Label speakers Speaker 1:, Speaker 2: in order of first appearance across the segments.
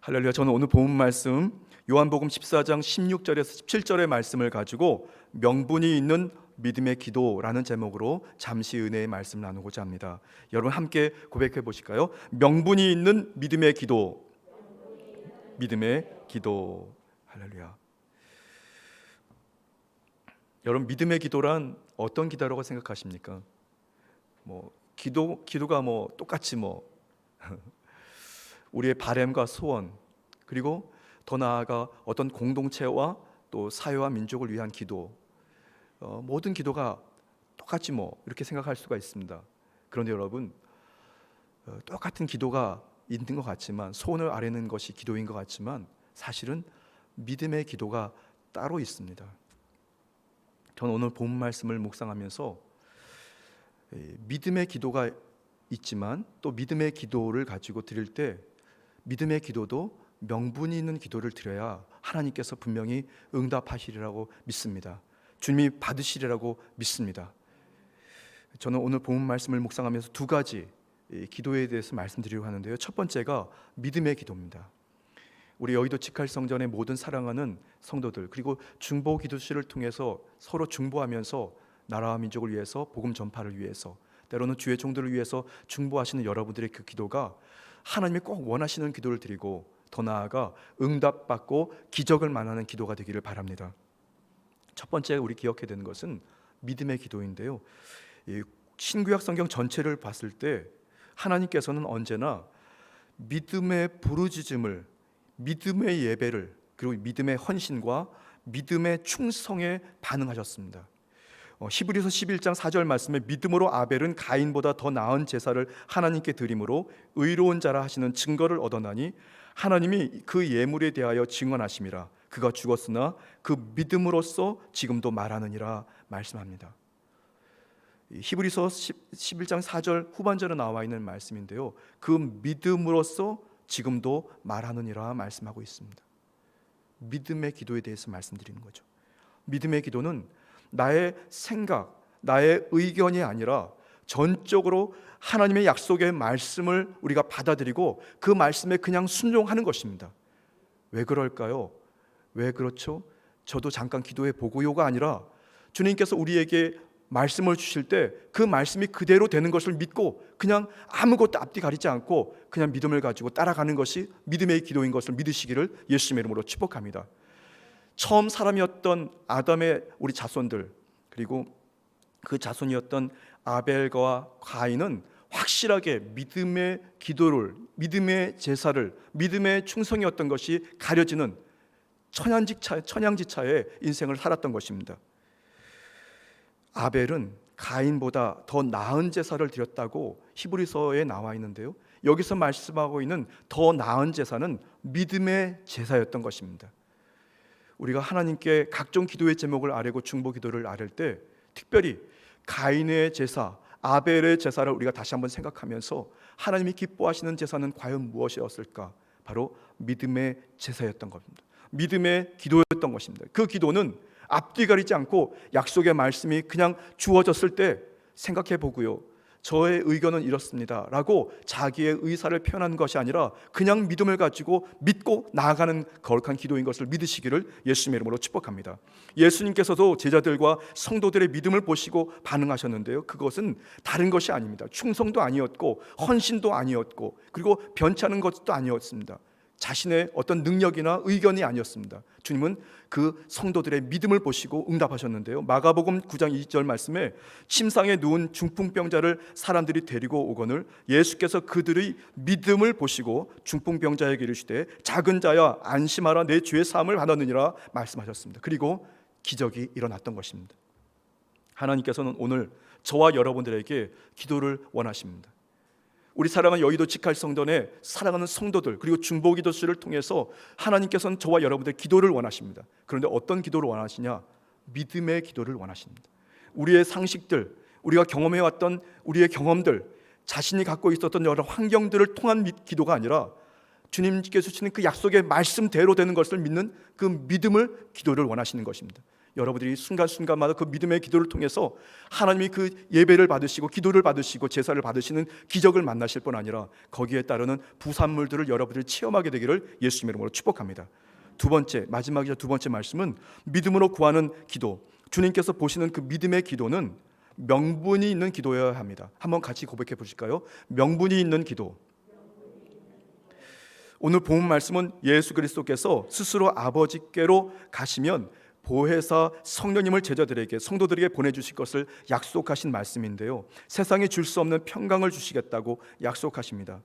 Speaker 1: 할렐루야. 저는 오늘 본 말씀 요한복음 14장 16절에서 17절의 말씀을 가지고 명분이 있는 믿음의 기도라는 제목으로 잠시 은혜의 말씀을 나누고자 합니다. 여러분 함께 고백해 보실까요? 명분이 있는 믿음의 기도. 믿음의 기도. 할렐루야. 여러분, 믿음의 기도란 어떤 기도라고 생각하십니까? 기도가 똑같이 우리의 바람과 소원, 그리고 더 나아가 어떤 공동체와 또 사회와 민족을 위한 기도, 모든 기도가 똑같이 이렇게 생각할 수가 있습니다. 그런데 여러분, 똑같은 기도가 있는 것 같지만, 소원을 아뢰는 것이 기도인 것 같지만 사실은 믿음의 기도가 따로 있습니다. 저는 오늘 본 말씀을 묵상하면서 믿음의 기도가 있지만 또 믿음의 기도를 가지고 드릴 때 믿음의 기도도 명분이 있는 기도를 드려야 하나님께서 분명히 응답하시리라고 믿습니다. 주님이 받으시리라고 믿습니다. 저는 오늘 본 말씀을 묵상하면서 두 가지 기도에 대해서 말씀드리려고 하는데요. 첫 번째가 믿음의 기도입니다. 우리 여의도 직할성전의 모든 사랑하는 성도들, 그리고 중보 기도실을 통해서 서로 중보하면서 나라와 민족을 위해서, 복음 전파를 위해서, 때로는 주의 종들을 위해서 중보하시는 여러분들의 그 기도가 하나님이 꼭 원하시는 기도를 드리고 더 나아가 응답받고 기적을 만나는 기도가 되기를 바랍니다. 첫 번째 우리 기억해야 되는 것은 믿음의 기도인데요. 신구약 성경 전체를 봤을 때 하나님께서는 언제나 믿음의 부르짖음을, 믿음의 예배를, 그리고 믿음의 헌신과 믿음의 충성에 반응하셨습니다. 히브리서 11장 4절 말씀에 믿음으로 아벨은 가인보다 더 나은 제사를 하나님께 드림으로 의로운 자라 하시는 증거를 얻어나니 하나님이 그 예물에 대하여 증언하심이라. 그가 죽었으나 그 믿음으로써 지금도 말하느니라 말씀합니다. 히브리서 11장 4절 후반절에 나와 있는 말씀인데요, 그 믿음으로써 지금도 말하느니라 말씀하고 있습니다. 믿음의 기도에 대해서 말씀드리는 거죠. 믿음의 기도는 나의 생각, 나의 의견이 아니라 전적으로 하나님의 약속의 말씀을 우리가 받아들이고 그 말씀에 그냥 순종하는 것입니다. 왜 그럴까요? 왜 그렇죠? 저도 잠깐 기도해 보고요가 아니라 주님께서 우리에게 말씀을 주실 때 그 말씀이 그대로 되는 것을 믿고 그냥 아무것도 앞뒤 가리지 않고 그냥 믿음을 가지고 따라가는 것이 믿음의 기도인 것을 믿으시기를 예수님의 이름으로 축복합니다. 처음 사람이었던 아담의 우리 자손들, 그리고 그 자손이었던 아벨과 가인은 확실하게 믿음의 기도를, 믿음의 제사를, 믿음의 충성이었던 것이 가려지는 천양지차의 인생을 살았던 것입니다. 아벨은 가인보다 더 나은 제사를 드렸다고 히브리서에 나와 있는데요, 여기서 말씀하고 있는 더 나은 제사는 믿음의 제사였던 것입니다. 우리가 하나님께 각종 기도의 제목을 아뢰고 중보 기도를 아뢰 때 특별히 가인의 제사, 아벨의 제사를 우리가 다시 한번 생각하면서 하나님이 기뻐하시는 제사는 과연 무엇이었을까? 바로 믿음의 제사였던 겁니다. 믿음의 기도였던 것입니다. 그 기도는 앞뒤 가리지 않고 약속의 말씀이 그냥 주어졌을 때 생각해 보고요, 저의 의견은 이렇습니다 라고 자기의 의사를 표현하는 것이 아니라 그냥 믿음을 가지고 믿고 나아가는 거룩한 기도인 것을 믿으시기를 예수님의 이름으로 축복합니다. 예수님께서도 제자들과 성도들의 믿음을 보시고 반응하셨는데요, 그것은 다른 것이 아닙니다. 충성도 아니었고 헌신도 아니었고 그리고 변치하는 것도 아니었습니다. 자신의 어떤 능력이나 의견이 아니었습니다. 주님은 그 성도들의 믿음을 보시고 응답하셨는데요, 마가복음 9장 20절 말씀에 침상에 누운 중풍병자를 사람들이 데리고 오거늘 예수께서 그들의 믿음을 보시고 중풍병자에게 이르시되 작은 자야 안심하라, 내 죄의 사함을 받았느니라 말씀하셨습니다. 그리고 기적이 일어났던 것입니다. 하나님께서는 오늘 저와 여러분들에게 기도를 원하십니다. 우리 사랑하는 여의도 직할성전의 사랑하는 성도들, 그리고 중보기도실을 통해서 하나님께서는 저와 여러분들의 기도를 원하십니다. 그런데 어떤 기도를 원하시냐? 믿음의 기도를 원하십니다. 우리의 상식들, 우리가 경험해왔던 우리의 경험들, 자신이 갖고 있었던 여러 환경들을 통한 기도가 아니라 주님께서 주시는 그 약속의 말씀대로 되는 것을 믿는 그 믿음을, 기도를 원하시는 것입니다. 여러분들이 순간순간마다 그 믿음의 기도를 통해서 하나님이 그 예배를 받으시고 기도를 받으시고 제사를 받으시는 기적을 만나실 뿐 아니라 거기에 따르는 부산물들을 여러분들이 체험하게 되기를 예수님의 이름으로 축복합니다. 두 번째, 마지막이자 두 번째 말씀은 믿음으로 구하는 기도. 주님께서 보시는 그 믿음의 기도는 명분이 있는 기도여야 합니다. 한번 같이 고백해 보실까요? 명분이 있는 기도. 오늘 본 말씀은 예수 그리스도께서 스스로 아버지께로 가시면 보혜사 성령님을 제자들에게 성도들에게 보내주실 것을 약속하신 말씀인데요, 세상에 줄 수 없는 평강을 주시겠다고 약속하십니다.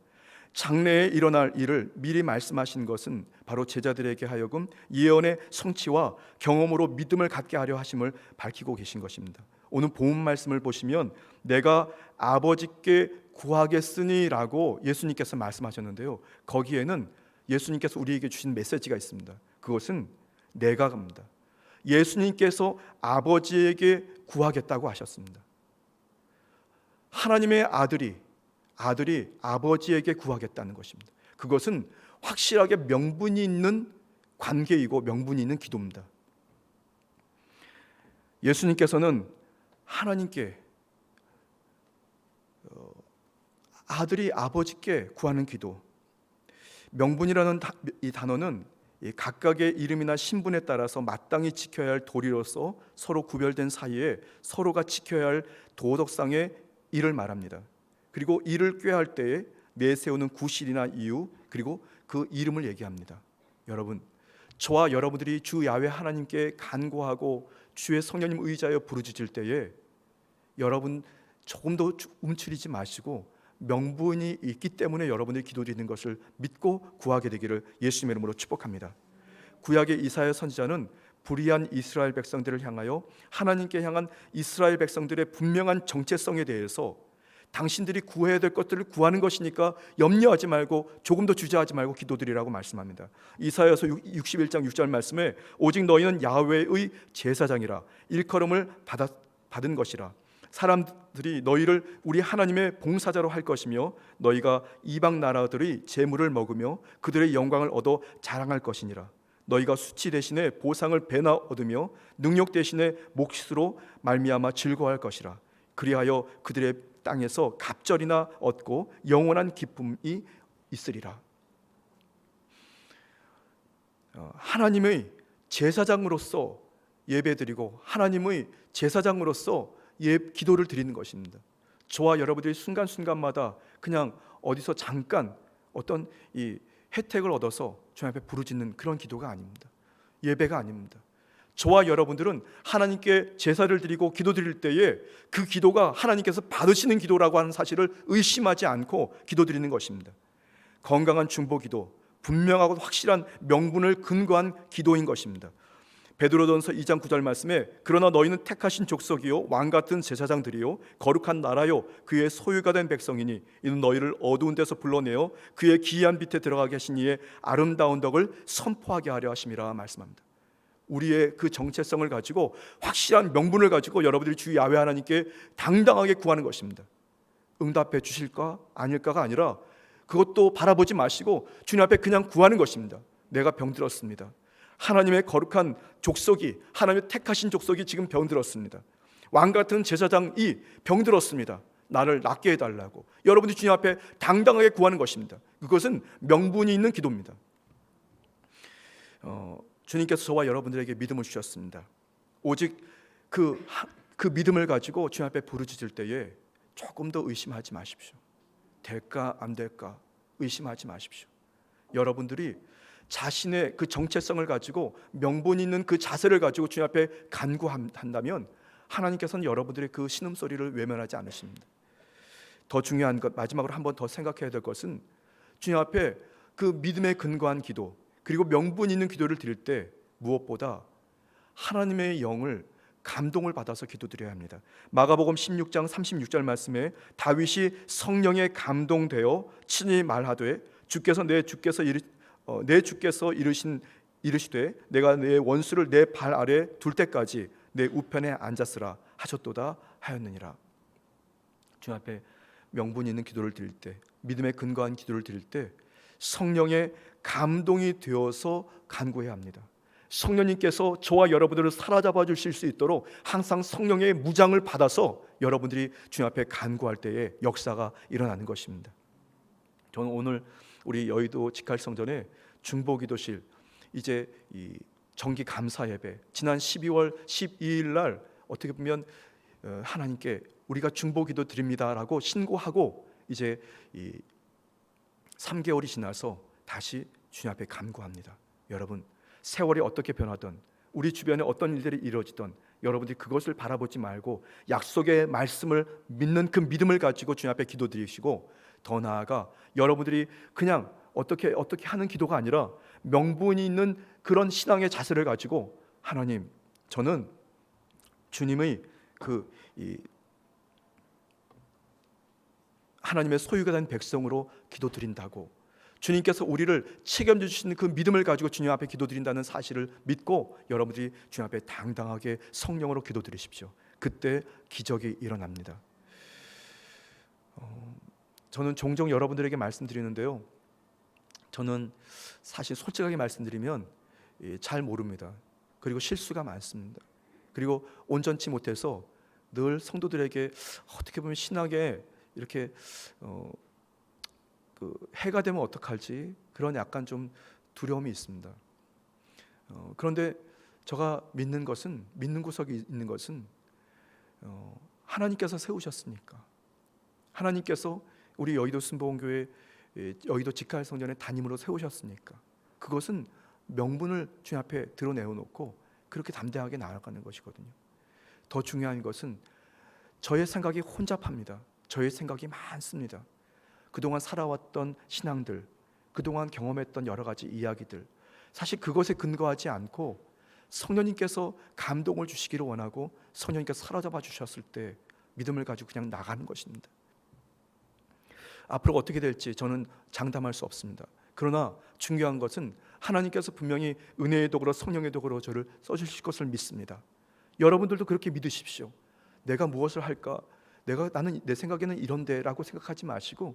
Speaker 1: 장래에 일어날 일을 미리 말씀하신 것은 바로 제자들에게 하여금 예언의 성취와 경험으로 믿음을 갖게 하려 하심을 밝히고 계신 것입니다. 오늘 본 말씀을 보시면 내가 아버지께 구하겠으니라고 예수님께서 말씀하셨는데요, 거기에는 예수님께서 우리에게 주신 메시지가 있습니다. 그것은 내가 갑니다. 예수님께서 아버지에게 구하겠다고 하셨습니다. 하나님의 아들이 아버지에게 구하겠다는 것입니다. 그것은 확실하게 명분이 있는 관계이고 명분이 있는 기도입니다. 예수님께서는 하나님께 아들이 아버지께 구하는 기도, 명분이라는 이 단어는 각각의 이름이나 신분에 따라서 마땅히 지켜야 할 도리로서 서로 구별된 사이에 서로가 지켜야 할 도덕상의 일을 말합니다. 그리고 이를 꾀할 때에 내세우는 구실이나 이유, 그리고 그 이름을 얘기합니다. 여러분, 저와 여러분들이 주 야훼 하나님께 간구하고 주의 성령님 의지하여 부르짖을 때에 여러분 조금 더 움츠리지 마시고 명분이 있기 때문에 여러분들이 기도드리는 것을 믿고 구하게 되기를 예수님의 이름으로 축복합니다. 구약의 이사야 선지자는 불의한 이스라엘 백성들을 향하여 하나님께 향한 이스라엘 백성들의 분명한 정체성에 대해서 당신들이 구해야 될 것들을 구하는 것이니까 염려하지 말고 조금 더 주저하지 말고 기도드리라고 말씀합니다. 이사야서 61장 6절 말씀에 오직 너희는 야훼의 제사장이라 일컬음을 받은 것이라, 사람들이 너희를 우리 하나님의 봉사자로 할 것이며 너희가 이방 나라들의 재물을 먹으며 그들의 영광을 얻어 자랑할 것이니라. 너희가 수치 대신에 보상을 배나 얻으며 능력 대신에 몫으로 말미암아 즐거워할 것이라. 그리하여 그들의 땅에서 갑절이나 얻고 영원한 기쁨이 있으리라. 하나님의 제사장으로서 예배드리고 하나님의 제사장으로서 기도를 드리는 것입니다. 저와 여러분들이 순간순간마다 그냥 어디서 잠깐 어떤 이 혜택을 얻어서 주님 앞에 부르짖는 그런 기도가 아닙니다. 예배가 아닙니다. 저와 여러분들은 하나님께 제사를 드리고 기도 드릴 때에 그 기도가 하나님께서 받으시는 기도라고 하는 사실을 의심하지 않고 기도 드리는 것입니다. 건강한 중보기도, 분명하고 확실한 명분을 근거한 기도인 것입니다. 베드로전서 2장 9절 말씀에 그러나 너희는 택하신 족속이요 왕같은 제사장들이요 거룩한 나라요 그의 소유가 된 백성이니 이는 너희를 어두운 데서 불러내어 그의 기이한 빛에 들어가게 하신 이의 아름다운 덕을 선포하게 하려 하심이라 말씀합니다. 우리의 그 정체성을 가지고 확실한 명분을 가지고 여러분들이 주 야훼 하나님께 당당하게 구하는 것입니다. 응답해 주실까 아닐까가 아니라 그것도 바라보지 마시고 주님 앞에 그냥 구하는 것입니다. 내가 병들었습니다. 하나님의 거룩한 족속이, 하나님의 택하신 족속이 지금 병들었습니다. 왕같은 제사장이 병들었습니다. 나를 낫게 해달라고 여러분들이 주님 앞에 당당하게 구하는 것입니다. 그것은 명분이 있는 기도입니다. 주님께서 저와 여러분들에게 믿음을 주셨습니다. 오직 그 믿음을 가지고 주님 앞에 부르짖을 때에 조금 더 의심하지 마십시오. 될까 안 될까 의심하지 마십시오. 여러분들이 자신의 그 정체성을 가지고 명분 있는 그 자세를 가지고 주님 앞에 간구한다면 하나님께서는 여러분들의 그 신음소리를 외면하지 않으십니다. 더 중요한 것, 마지막으로 한 번 더 생각해야 될 것은 주님 앞에 그 믿음에 근거한 기도, 그리고 명분 있는 기도를 드릴 때 무엇보다 하나님의 영을 감동을 받아서 기도드려야 합니다. 마가복음 16장 36절 말씀에 다윗이 성령에 감동되어 친히 말하되 주께서 이르시되 내가 내 원수를 내 발 아래 둘 때까지 내 우편에 앉았으라 하셨도다 하였느니라. 주님 앞에 명분 있는 기도를 드릴 때, 믿음에 근거한 기도를 드릴 때 성령의 감동이 되어서 간구해야 합니다. 성령님께서 저와 여러분들을 사로잡아 주실 수 있도록 항상 성령의 무장을 받아서 여러분들이 주님 앞에 간구할 때에 역사가 일어나는 것입니다. 저는 오늘 우리 여의도 직할성전에 중보기도실 이제 이 정기 감사 예배 지난 12월 12일 날 어떻게 보면 하나님께 우리가 중보기도 드립니다라고 신고하고 이제 이 3개월이 지나서 다시 주님 앞에 간구합니다. 여러분, 세월이 어떻게 변하든 우리 주변에 어떤 일들이 이루어지든 여러분들이 그것을 바라보지 말고 약속의 말씀을 믿는 그 믿음을 가지고 주님 앞에 기도드리시고, 더 나아가 여러분들이 그냥 어떻게 하는 기도가 아니라 명분이 있는 그런 신앙의 자세를 가지고, 하나님, 저는 주님의 하나님의 소유가 된 백성으로 기도드린다고, 주님께서 우리를 책임져 주시는 그 믿음을 가지고 주님 앞에 기도드린다는 사실을 믿고 여러분들이 주님 앞에 당당하게 성령으로 기도드리십시오. 그때 기적이 일어납니다. 저는 종종 여러분들에게 말씀드리는데요, 저는 사실 솔직하게 말씀드리면 잘 모릅니다. 그리고 실수가 많습니다. 그리고 온전치 못해서 늘 성도들에게 어떻게 보면 신학에 이렇게 해가 되면 어떡할지 그런 약간 좀 두려움이 있습니다. 그런데 제가 믿는 구석이 있는 것은 하나님께서 세우셨으니까, 하나님께서 우리 여의도 순복음교회 여의도 직할성전의 담임으로 세우셨으니까 그것은 명분을 주님 앞에 드러내어놓고 그렇게 담대하게 나아가는 것이거든요. 더 중요한 것은 저의 생각이 혼잡합니다. 저의 생각이 많습니다. 그동안 살아왔던 신앙들, 그동안 경험했던 여러 가지 이야기들, 사실 그것에 근거하지 않고 성령님께서 감동을 주시기를 원하고 성령님께서 사로잡아 주셨을 때 믿음을 가지고 그냥 나가는 것입니다. 앞으로 어떻게 될지 저는 장담할 수 없습니다. 그러나 중요한 것은 하나님께서 분명히 은혜의 도구로 성령의 도구로 저를 써주실 것을 믿습니다. 여러분들도 그렇게 믿으십시오. 내가 무엇을 할까? 나는 내 생각에는 이런데 라고 생각하지 마시고,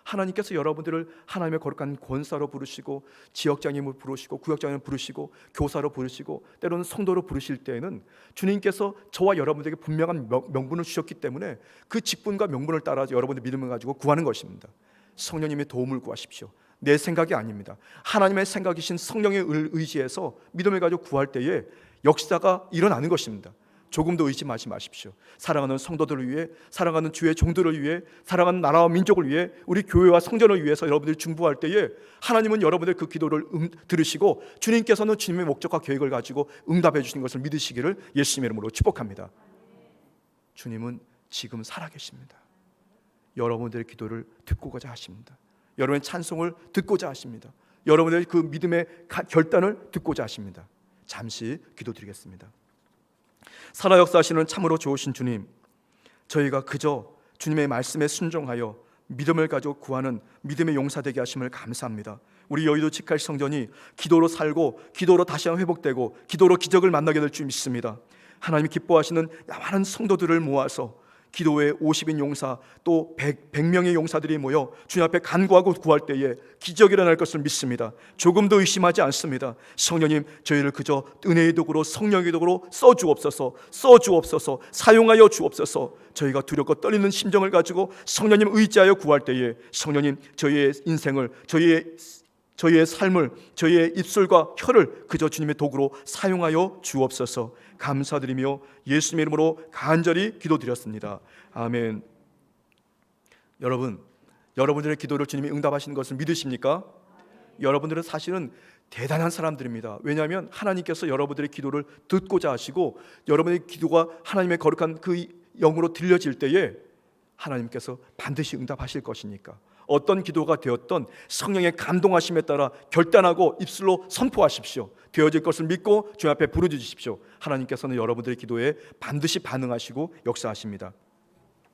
Speaker 1: 하나님께서 여러분들을 하나님의 거룩한 권사로 부르시고 지역장님을 부르시고 구역장님을 부르시고 교사로 부르시고 때로는 성도로 부르실 때에는 주님께서 저와 여러분들에게 분명한 명분을 주셨기 때문에 그 직분과 명분을 따라 여러분들 믿음을 가지고 구하는 것입니다. 성령님의 도움을 구하십시오. 내 생각이 아닙니다. 하나님의 생각이신 성령의 의지에서 믿음을 가지고 구할 때에 역사가 일어나는 것입니다. 조금도 의심하지 마십시오. 사랑하는 성도들을 위해, 사랑하는 주의 종들을 위해, 사랑하는 나라와 민족을 위해, 우리 교회와 성전을 위해서 여러분들이 중보할 때에 하나님은 여러분들의 그 기도를 들으시고 주님께서는 주님의 목적과 계획을 가지고 응답해 주시는 것을 믿으시기를 예수님의 이름으로 축복합니다. 주님은 지금 살아계십니다. 여러분들의 기도를 듣고자 하십니다. 여러분의 찬송을 듣고자 하십니다. 여러분의 그 믿음의 결단을 듣고자 하십니다. 잠시 기도드리겠습니다. 살아 역사하시는 참으로 좋으신 주님, 저희가 그저 주님의 말씀에 순종하여 믿음을 가지고 구하는 믿음의 용사되게 하심을 감사합니다. 우리 여의도 직할성전이 기도로 살고 기도로 다시 한번 회복되고 기도로 기적을 만나게 될 줄 믿습니다. 하나님이 기뻐하시는 많은 성도들을 모아서 기도의 50인 용사 또 100명의 용사들이 모여 주님 앞에 간구하고 구할 때에 기적이 일어날 것을 믿습니다. 조금도 의심하지 않습니다. 성령님, 저희를 그저 은혜의 도구로 성령의 도구로 써주옵소서, 사용하여 주옵소서. 저희가 두렵고 떨리는 심정을 가지고 성령님 의지하여 구할 때에 성령님, 저희의 인생을, 저희의 삶을, 저희의 입술과 혀를 그저 주님의 도구로 사용하여 주옵소서. 감사드리며 예수님의 이름으로 간절히 기도드렸습니다. 아멘. 여러분들의 기도를 주님이 응답하시는 것을 믿으십니까? 여러분들은 사실은 대단한 사람들입니다. 왜냐하면 하나님께서 여러분들의 기도를 듣고자 하시고 여러분의 기도가 하나님의 거룩한 그 영으로 들려질 때에 하나님께서 반드시 응답하실 것이니까 어떤 기도가 되었던 성령의 감동하심에 따라 결단하고 입술로 선포하십시오. 되어질 것을 믿고 주님 앞에 부르짖으십시오. 하나님께서는 여러분들의 기도에 반드시 반응하시고 역사하십니다.